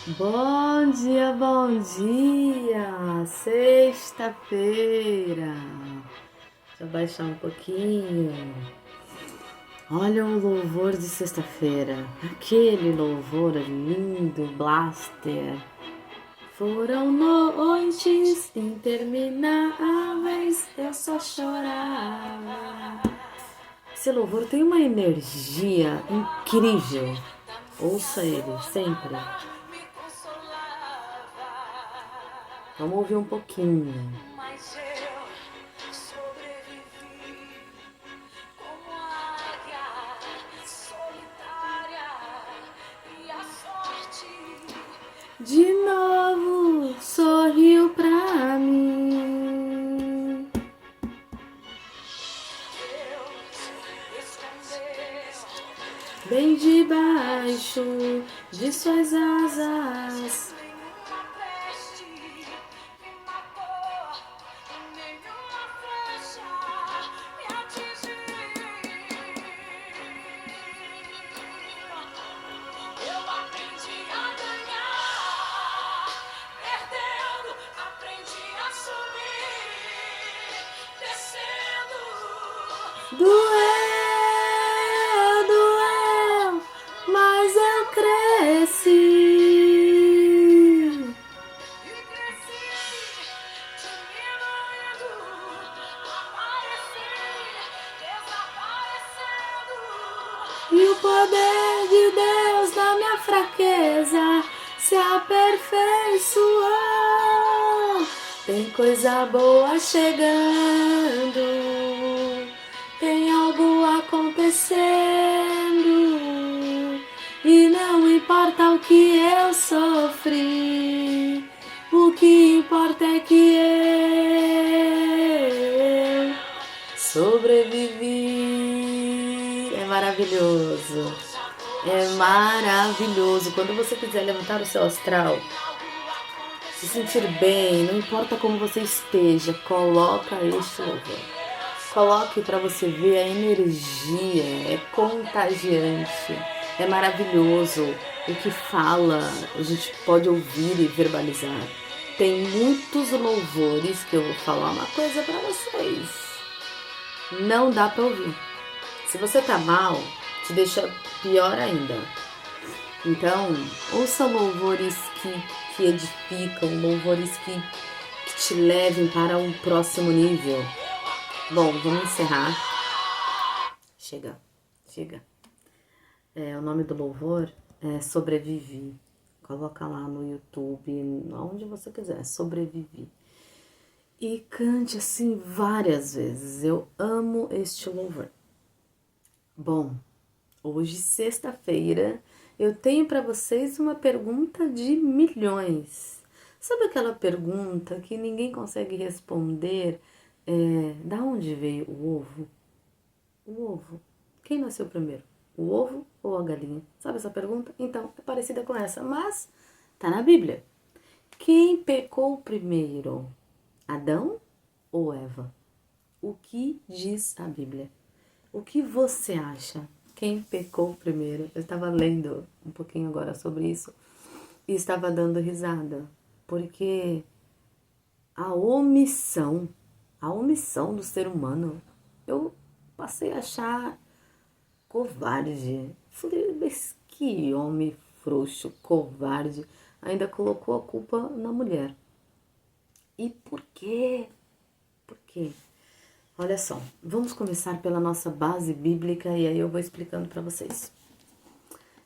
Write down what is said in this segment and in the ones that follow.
Bom dia, bom dia! Sexta-feira. Deixa eu baixar um pouquinho. Olha o louvor de sexta-feira. Aquele louvor lindo, blaster. Foram noites intermináveis, eu só chorava. Esse louvor tem uma energia incrível. Ouça ele sempre. Vamos ouvir um pouquinho. Mas eu sobrevivi como águia solitária e a sorte de novo sorriu pra mim. Deus escondeu bem debaixo de suas asas. Doeu, mas eu cresci. E cresci, diminuindo, apareci, desaparecendo. E o poder de Deus na minha fraqueza se aperfeiçoou. Tem coisa boa chegando. Tem algo acontecendo e não importa o que eu sofri, o que importa é que eu sobrevivi. É maravilhoso, é maravilhoso. Quando você quiser levantar o seu astral, se sentir bem, não importa como você esteja, coloca este louvor. Coloque para você ver a energia, é contagiante, é maravilhoso. O que fala, a gente pode ouvir e verbalizar. Tem muitos louvores que eu vou falar uma coisa para vocês. Não dá para ouvir. Se você tá mal, te deixa pior ainda. Então, ouça louvores que edificam, louvores que te levem para um próximo nível. Bom, vamos encerrar. Chega. O nome do louvor é Sobrevivi. Coloca lá no YouTube, onde você quiser, Sobrevivi. E cante assim várias vezes. Eu amo este louvor. Bom, hoje, sexta-feira, eu tenho para vocês uma pergunta de milhões. Sabe aquela pergunta que ninguém consegue responder? Da onde veio o ovo? O ovo. Quem nasceu primeiro? O ovo ou a galinha? Sabe essa pergunta? Então, é parecida com essa, mas tá na Bíblia. Quem pecou primeiro? Adão ou Eva? O que diz a Bíblia? O que você acha? Quem pecou primeiro? Eu estava lendo um pouquinho agora sobre isso e estava dando risada, porque a omissão do ser humano, eu passei a achar covarde. Falei, mas que homem frouxo, covarde, ainda colocou a culpa na mulher. E por quê? Por quê? Olha só, vamos começar pela nossa base bíblica e aí eu vou explicando para vocês.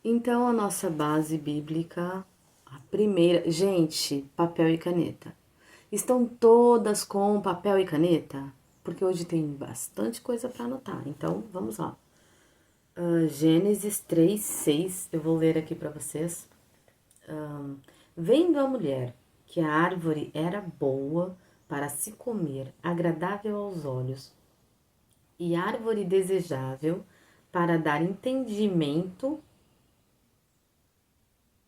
Então, a nossa base bíblica, a primeira... Gente, papel e caneta. Estão todas com papel e caneta? Porque hoje tem bastante coisa para anotar. Então, vamos lá. Gênesis 3:6, eu vou ler aqui para vocês. Vendo a mulher que a árvore era boa para se comer, agradável aos olhos, e árvore desejável para dar entendimento.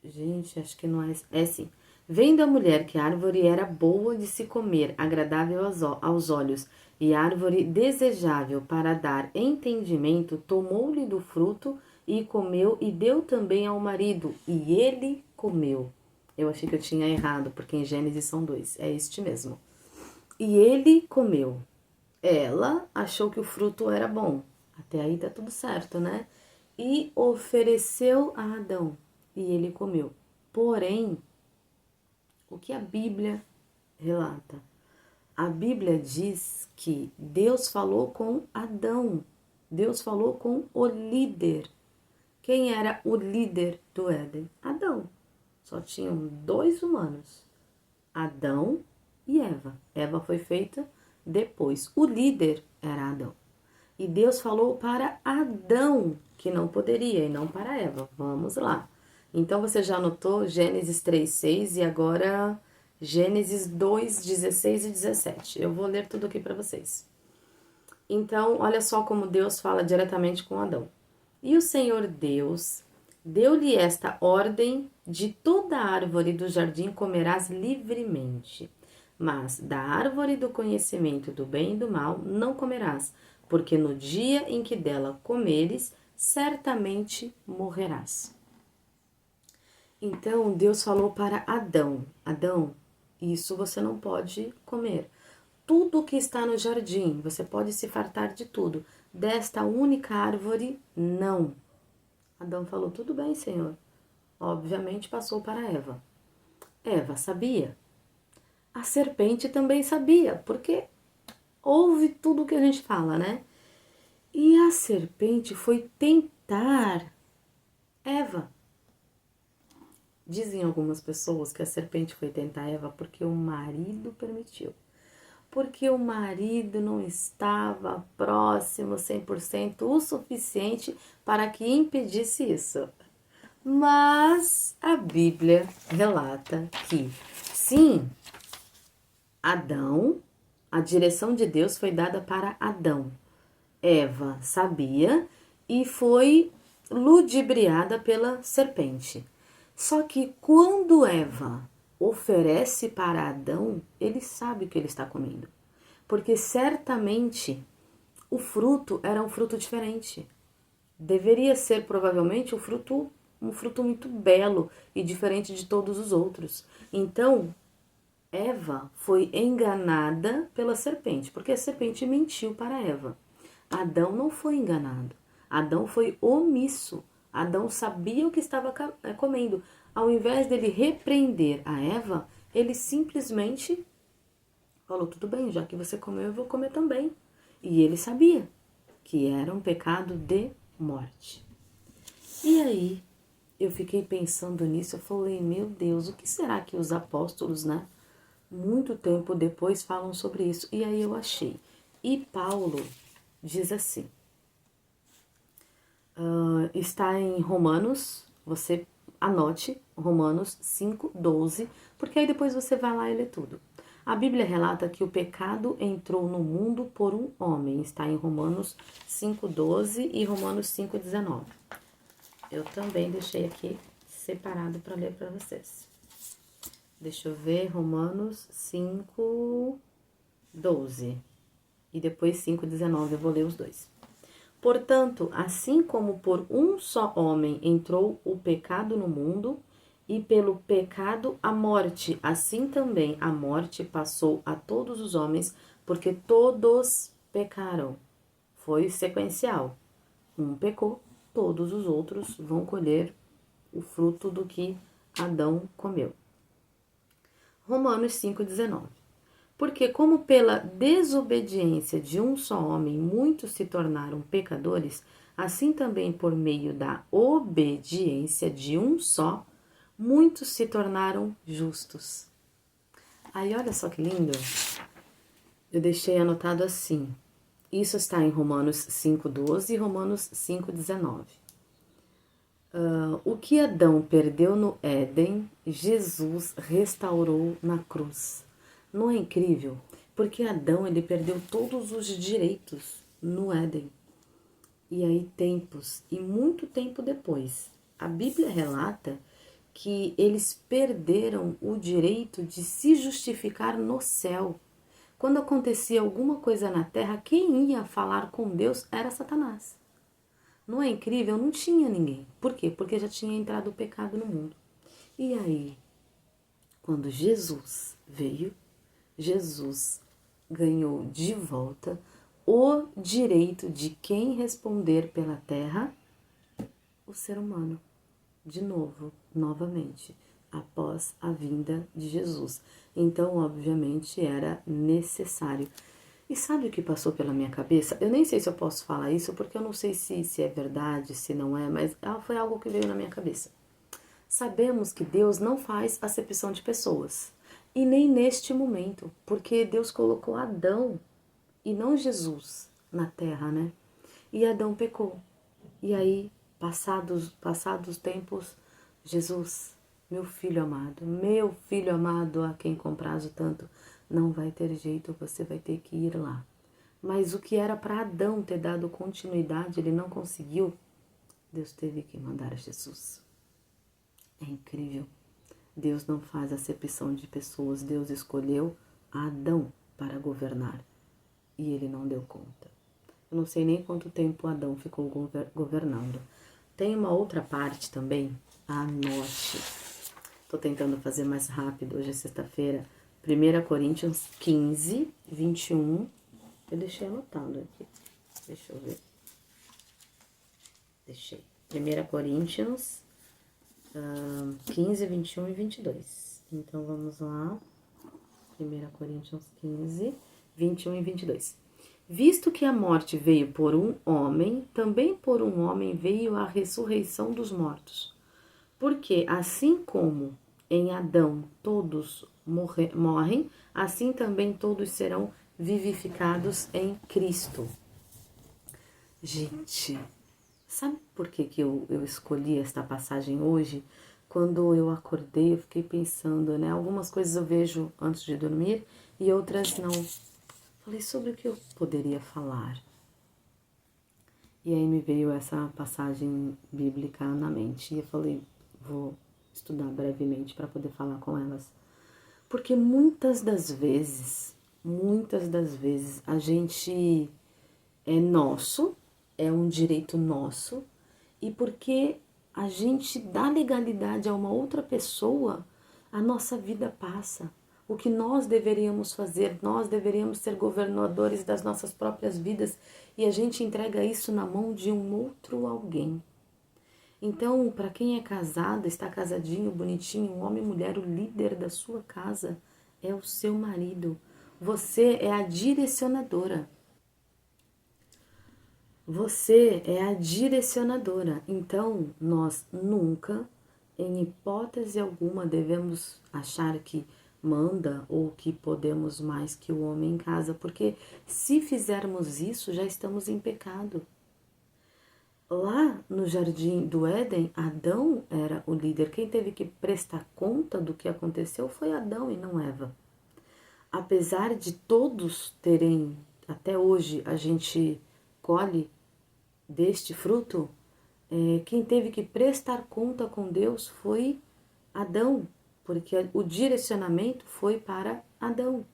Gente, acho que não é... É sim. Vendo a mulher que a árvore era boa de se comer, agradável aos olhos, e árvore desejável para dar entendimento, tomou-lhe do fruto e comeu, e deu também ao marido, e ele comeu. Eu achei que eu tinha errado, porque em Gênesis são 2. É este mesmo. E ele comeu. Ela achou que o fruto era bom. Até aí tá tudo certo, né? E ofereceu a Adão. E ele comeu. Porém, o que a Bíblia relata? A Bíblia diz que Deus falou com Adão. Deus falou com o líder. Quem era o líder do Éden? Adão. Só tinham 2 humanos, Adão e Eva. Eva foi feita depois. O líder era Adão. E Deus falou para Adão que não poderia e não para Eva. Vamos lá. Então você já anotou Gênesis 3:6 e agora Gênesis 2:16 e 17. Eu vou ler tudo aqui para vocês. Então, olha só como Deus fala diretamente com Adão. E o Senhor Deus deu-lhe esta ordem: de toda árvore do jardim comerás livremente, mas da árvore do conhecimento do bem e do mal não comerás, porque no dia em que dela comeres, certamente morrerás. Então Deus falou para Adão: Adão, isso você não pode comer. Tudo que está no jardim, você pode se fartar de tudo. Desta única árvore, não. Adão falou: tudo bem, Senhor. Obviamente passou para Eva. Eva sabia. A serpente também sabia, porque ouve tudo o que a gente fala, né? E a serpente foi tentar Eva. Dizem algumas pessoas que a serpente foi tentar Eva porque o marido permitiu. Porque o marido não estava próximo 100% o suficiente para que impedisse isso. Mas a Bíblia relata que, sim, Adão, a direção de Deus foi dada para Adão. Eva sabia e foi ludibriada pela serpente. Só que quando Eva oferece para Adão, ele sabe o que ele está comendo. Porque certamente o fruto era um fruto diferente. Deveria ser provavelmente um fruto muito belo e diferente de todos os outros. Então, Eva foi enganada pela serpente, porque a serpente mentiu para Eva. Adão não foi enganado. Adão foi omisso. Adão sabia o que estava comendo. Ao invés dele repreender a Eva, ele simplesmente falou: tudo bem, já que você comeu, eu vou comer também. E ele sabia que era um pecado de morte. E aí, eu fiquei pensando nisso, eu falei: meu Deus, o que será que os apóstolos, né, muito tempo depois falam sobre isso? E aí eu achei. E Paulo diz assim, está em Romanos, você anote Romanos 5:12, porque aí depois você vai lá e lê tudo. A Bíblia relata que o pecado entrou no mundo por um homem, está em Romanos 5:12 e Romanos 5:19. Eu também deixei aqui separado para ler para vocês. Deixa eu ver, Romanos 5:12 e depois 5:19, eu vou ler os dois. Portanto, assim como por um só homem entrou o pecado no mundo, e pelo pecado a morte, assim também a morte passou a todos os homens, porque todos pecaram. Foi sequencial. Um pecou, todos os outros vão colher o fruto do que Adão comeu. Romanos 5:19. Porque como pela desobediência de um só homem muitos se tornaram pecadores, assim também por meio da obediência de um só, muitos se tornaram justos. Aí olha só que lindo. Eu deixei anotado assim. Isso está em Romanos 5:12 e Romanos 5:19. O que Adão perdeu no Éden, Jesus restaurou na cruz. Não é incrível? Porque Adão, ele perdeu todos os direitos no Éden. E aí tempos, e muito tempo depois, a Bíblia relata que eles perderam o direito de se justificar no céu. Quando acontecia alguma coisa na terra, quem ia falar com Deus era Satanás. Não é incrível? Não tinha ninguém. Por quê? Porque já tinha entrado o pecado no mundo. E aí? Quando Jesus veio, Jesus ganhou de volta o direito de quem responder pela terra, o ser humano, de novo, novamente, após a vinda de Jesus. Então, obviamente, era necessário. E sabe o que passou pela minha cabeça? Eu nem sei se eu posso falar isso, porque eu não sei se é verdade, se não é, mas foi algo que veio na minha cabeça. Sabemos que Deus não faz acepção de pessoas, e nem neste momento, porque Deus colocou Adão e não Jesus na terra, né? E Adão pecou. E aí, passados tempos, Jesus, meu filho amado a quem comprazo tanto, não vai ter jeito, você vai ter que ir lá. Mas o que era para Adão ter dado continuidade, ele não conseguiu. Deus teve que mandar Jesus. É incrível. Deus não faz acepção de pessoas. Deus escolheu Adão para governar. E ele não deu conta. Eu não sei nem quanto tempo Adão ficou governando. Tem uma outra parte também. Anote. Estou tentando fazer mais rápido. Hoje é sexta-feira. 1 Coríntios 15, 21. Eu deixei anotado aqui. Deixa eu ver. Deixei. 1 Coríntios 15, 21 e 22. Então, vamos lá. 1 Coríntios 15, 21 e 22. Visto que a morte veio por um homem, também por um homem veio a ressurreição dos mortos. Porque assim como em Adão todos morrem, assim também todos serão vivificados em Cristo. Gente, sabe por que eu escolhi esta passagem hoje? Quando eu acordei, eu fiquei pensando, né? Algumas coisas eu vejo antes de dormir e outras não. Falei sobre o que eu poderia falar. E aí me veio essa passagem bíblica na mente. E eu falei, vou estudar brevemente para poder falar com elas. Porque muitas das vezes, a gente é nosso, é um direito nosso, e porque a gente dá legalidade a uma outra pessoa, a nossa vida passa. O que nós deveríamos fazer, nós deveríamos ser governadores das nossas próprias vidas, e a gente entrega isso na mão de um outro alguém. Então, para quem é casado, está casadinho, bonitinho, um homem e mulher, o líder da sua casa é o seu marido. Você é a direcionadora. Você é a direcionadora. Então, nós nunca, em hipótese alguma, devemos achar que manda ou que podemos mais que o homem em casa, porque se fizermos isso, já estamos em pecado. Lá no jardim do Éden, Adão era o líder. Quem teve que prestar conta do que aconteceu foi Adão e não Eva. Apesar de todos terem, até hoje a gente colhe deste fruto, quem teve que prestar conta com Deus foi Adão, porque o direcionamento foi para Adão.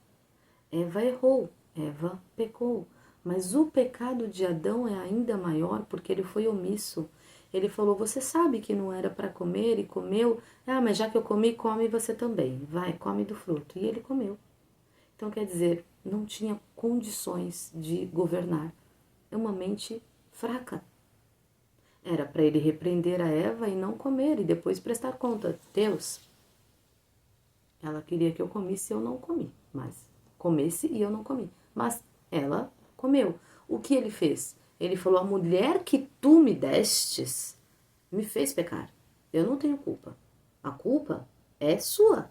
Eva errou, Eva pecou. Mas o pecado de Adão é ainda maior porque ele foi omisso. Ele falou, você sabe que não era para comer e comeu. Ah, mas já que eu comi, come você também. Vai, come do fruto. E ele comeu. Então, quer dizer, não tinha condições de governar. É uma mente fraca. Era para ele repreender a Eva e não comer e depois prestar conta. Deus, ela queria que eu comisse e eu não comi. Mas comesse e eu não comi. Mas ela comeu. O que ele fez? Ele falou, a mulher que tu me destes me fez pecar. Eu não tenho culpa. A culpa é sua.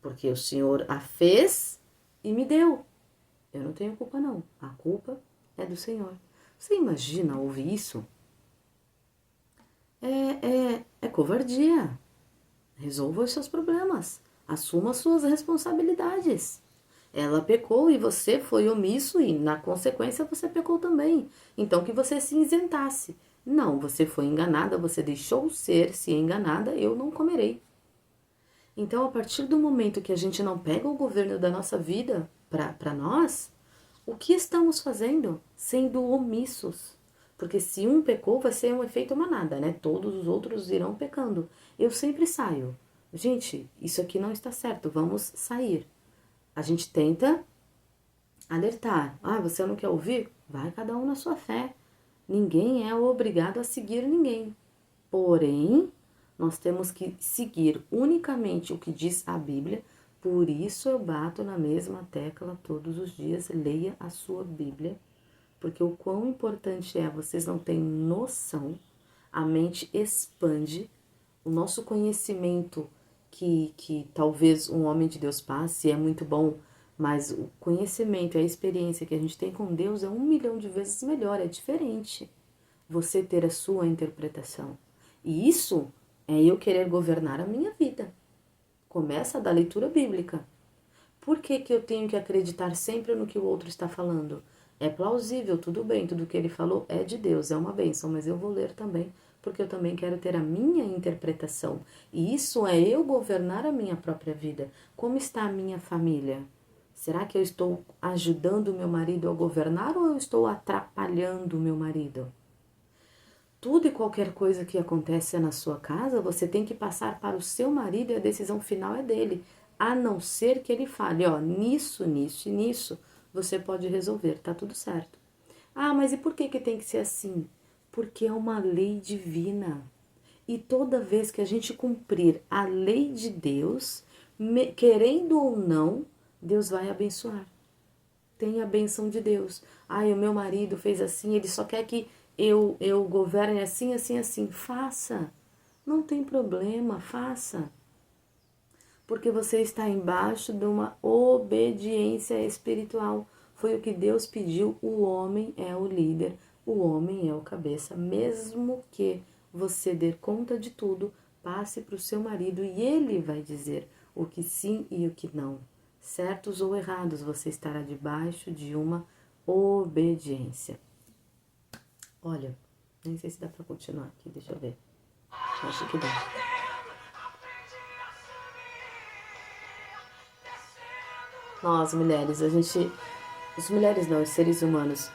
Porque o Senhor a fez e me deu. Eu não tenho culpa não. A culpa é do Senhor. Você imagina ouvir isso? É covardia. Resolva os seus problemas. Assuma as suas responsabilidades. Ela pecou e você foi omisso e, na consequência, você pecou também. Então, que você se isentasse. Não, você foi enganada, você deixou ser-se enganada, eu não comerei. Então, a partir do momento que a gente não pega o governo da nossa vida para nós, o que estamos fazendo? Sendo omissos. Porque se um pecou, vai ser um efeito manada, né? Todos os outros irão pecando. Eu sempre saio. gente, isso aqui não está certo, vamos sair. A gente tenta alertar. Ah, você não quer ouvir? Vai cada um na sua fé. Ninguém é obrigado a seguir ninguém. Porém, nós temos que seguir unicamente o que diz a Bíblia. Por isso eu bato na mesma tecla todos os dias. Leia a sua Bíblia, porque o quão importante é, vocês não têm noção. A mente expande, o nosso conhecimento que talvez um homem de Deus passe é muito bom, mas o conhecimento e a experiência que a gente tem com Deus é 1 milhão de vezes melhor, é diferente você ter a sua interpretação. E isso é eu querer governar a minha vida. Começa da leitura bíblica. Por que que eu tenho que acreditar sempre no que o outro está falando? É plausível, tudo bem, tudo que ele falou é de Deus, é uma bênção, mas eu vou ler também, porque eu também quero ter a minha interpretação. E isso é eu governar a minha própria vida. Como está a minha família? Será que eu estou ajudando o meu marido a governar ou eu estou atrapalhando o meu marido? Tudo e qualquer coisa que acontece na sua casa, você tem que passar para o seu marido e a decisão final é dele. A não ser que ele fale, ó, nisso, nisso e nisso, você pode resolver, tá tudo certo. Ah, mas e por que que tem que ser assim? Porque é uma lei divina. E toda vez que a gente cumprir a lei de Deus, querendo ou não, Deus vai abençoar. Tem a benção de Deus. Ai, o meu marido fez assim, ele só quer que eu governe assim, assim, assim. Faça. Não tem problema, faça. Porque você está embaixo de uma obediência espiritual. Foi o que Deus pediu. O homem é o líder, o homem é o cabeça. Mesmo que você dê conta de tudo, passe para o seu marido e ele vai dizer o que sim e o que não. Certos ou errados, você estará debaixo de uma obediência. Olha, nem sei se dá para continuar aqui, deixa eu ver. Acho que dá. Nós, mulheres, os mulheres não, os seres humanos,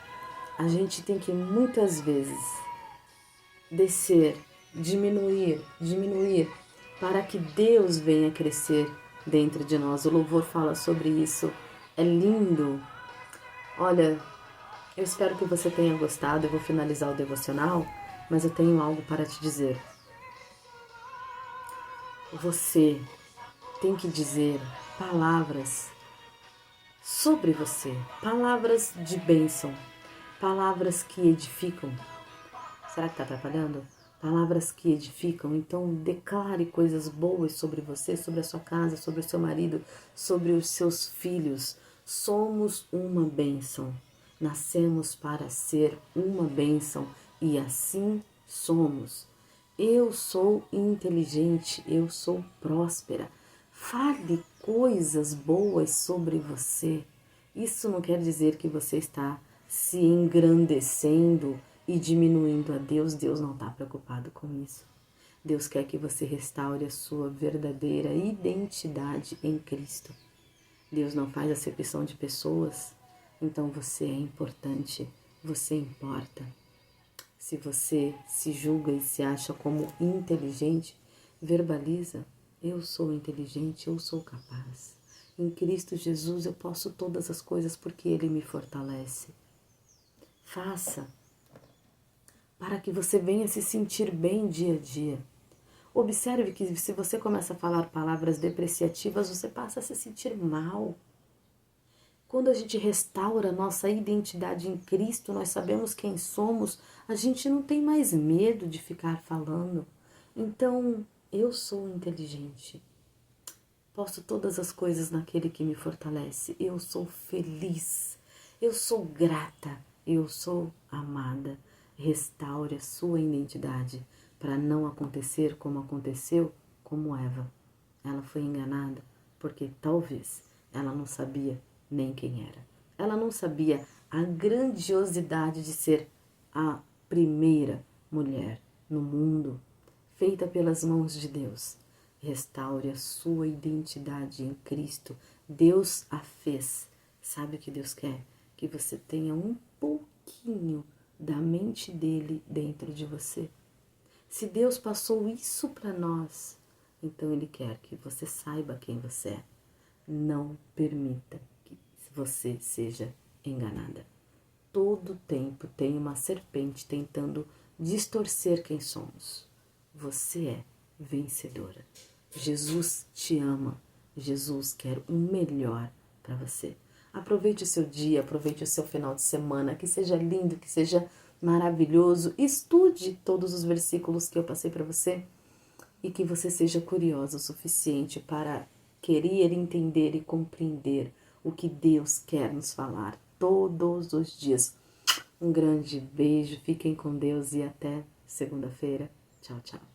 a gente tem que muitas vezes descer, diminuir, para que Deus venha crescer dentro de nós. O louvor fala sobre isso, é lindo. Olha, eu espero que você tenha gostado, eu vou finalizar o devocional, mas eu tenho algo para te dizer. Você tem que dizer palavras sobre você, palavras de bênção, palavras que edificam. Será que está atrapalhando? Palavras que edificam. Então, declare coisas boas sobre você, sobre a sua casa, sobre o seu marido, sobre os seus filhos. Somos uma bênção. Nascemos para ser uma bênção e assim somos. Eu sou inteligente, eu sou próspera. Fale coisas boas sobre você. Isso não quer dizer que você está se engrandecendo e diminuindo a Deus. Deus não está preocupado com isso. Deus quer que você restaure a sua verdadeira identidade em Cristo. Deus não faz acepção de pessoas, então você é importante, você importa. Se você se julga e se acha como inteligente, verbaliza: eu sou inteligente, eu sou capaz. Em Cristo Jesus eu posso todas as coisas porque Ele me fortalece. Faça para que você venha se sentir bem dia a dia. Observe que se você começa a falar palavras depreciativas, você passa a se sentir mal. Quando a gente restaura a nossa identidade em Cristo, nós sabemos quem somos, a gente não tem mais medo de ficar falando. Então, eu sou inteligente. Posso todas as coisas naquele que me fortalece. Eu sou feliz. Eu sou grata. Eu sou amada. Restaure a sua identidade para não acontecer como aconteceu como Eva. Ela foi enganada porque talvez ela não sabia nem quem era. Ela não sabia a grandiosidade de ser a primeira mulher no mundo feita pelas mãos de Deus. Restaure a sua identidade em Cristo. Deus a fez. Sabe o que Deus quer? Que você tenha um pouquinho da mente dele dentro de você. Se Deus passou isso para nós, Então Ele quer que você saiba quem você é. Não permita que você seja enganada. Todo tempo tem uma serpente tentando distorcer quem somos. Você é vencedora. Jesus te ama. Jesus quer o melhor para você. Aproveite o seu dia, aproveite o seu final de semana, que seja lindo, que seja maravilhoso. Estude todos os versículos que eu passei para você e que você seja curiosa o suficiente para querer entender e compreender o que Deus quer nos falar todos os dias. Um grande beijo, fiquem com Deus e até segunda-feira. Tchau, tchau.